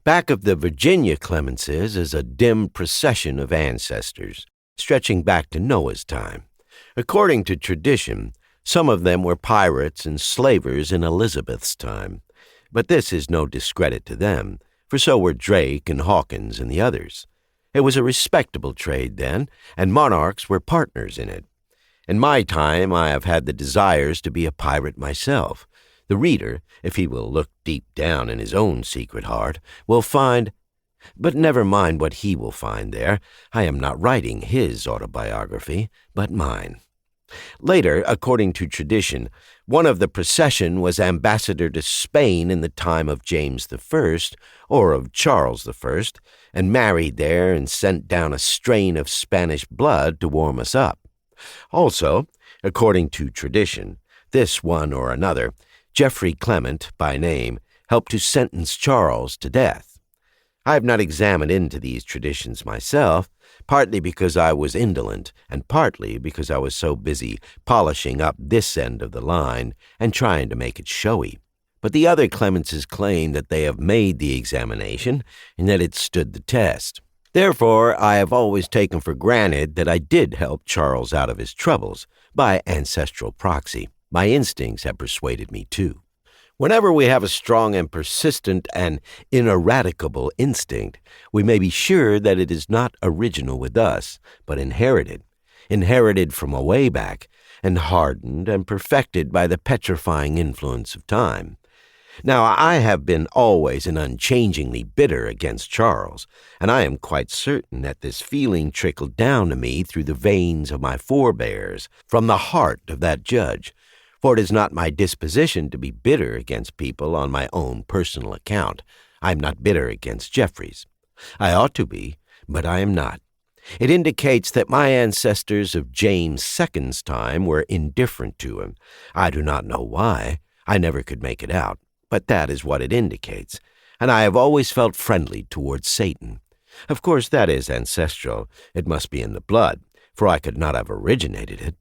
Back of the Virginia Clemenses is a dim procession of ancestors, stretching back to Noah's time. According to tradition, some of them were pirates and slavers in Elizabeth's time. But this is no discredit to them, for so were Drake and Hawkins and the others. It was a respectable trade then, and monarchs were partners in it. In my time, I have had the desires to be a pirate myself. The reader, if he will look deep down in his own secret heart, will find— But never mind what he will find there. I am not writing his autobiography, but mine. Later, according to tradition, one of the procession was ambassador to Spain in the time of James I, or of Charles I, and married there and sent down a strain of Spanish blood to warm us up. Also, according to tradition, this one or another, Geoffrey Clement, by name, helped to sentence Charles to death. I have not examined into these traditions myself, partly because I was indolent, and partly because I was so busy polishing up this end of the line and trying to make it showy. But the other Clemenses claim that they have made the examination and that it stood the test. Therefore, I have always taken for granted that I did help Charles out of his troubles by ancestral proxy. My instincts have persuaded me, too. Whenever we have a strong and persistent and ineradicable instinct, we may be sure that it is not original with us, but inherited from away back, and hardened and perfected by the petrifying influence of time. Now, I have been always and unchangingly bitter against Charles, and I am quite certain that this feeling trickled down to me through the veins of my forebears, from the heart of that judge. For it is not my disposition to be bitter against people on my own personal account. I am not bitter against Jeffreys. I ought to be, but I am not. It indicates that my ancestors of James II's time were indifferent to him. I do not know why. I never could make it out, but that is what it indicates. And I have always felt friendly towards Satan. Of course, that is ancestral. It must be in the blood, for I could not have originated it.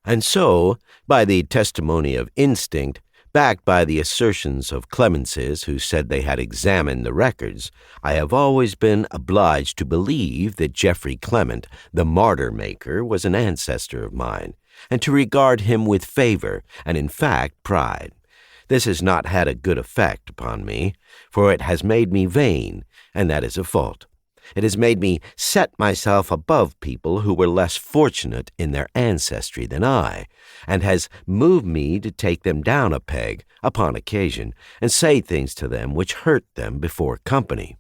And so, by the testimony of instinct, backed by the assertions of Clemenses who said they had examined the records, I have always been obliged to believe that Geoffrey Clement, the martyr-maker, was an ancestor of mine, and to regard him with favor and, in fact, pride. This has not had a good effect upon me, for it has made me vain, and that is a fault. It has made me set myself above people who were less fortunate in their ancestry than I, and has moved me to take them down a peg, upon occasion, and say things to them which hurt them before company.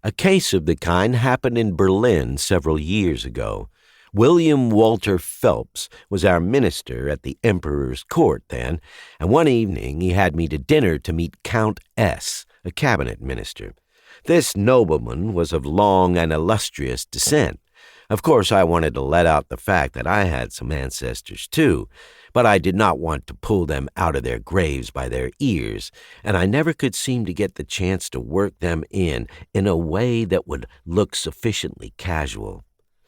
A case of the kind happened in Berlin several years ago. William Walter Phelps was our minister at the Emperor's court then, and one evening he had me to dinner to meet Count S., a cabinet minister. This nobleman was of long and illustrious descent. Of course, I wanted to let out the fact that I had some ancestors, too, but I did not want to pull them out of their graves by their ears, and I never could seem to get the chance to work them in a way that would look sufficiently casual.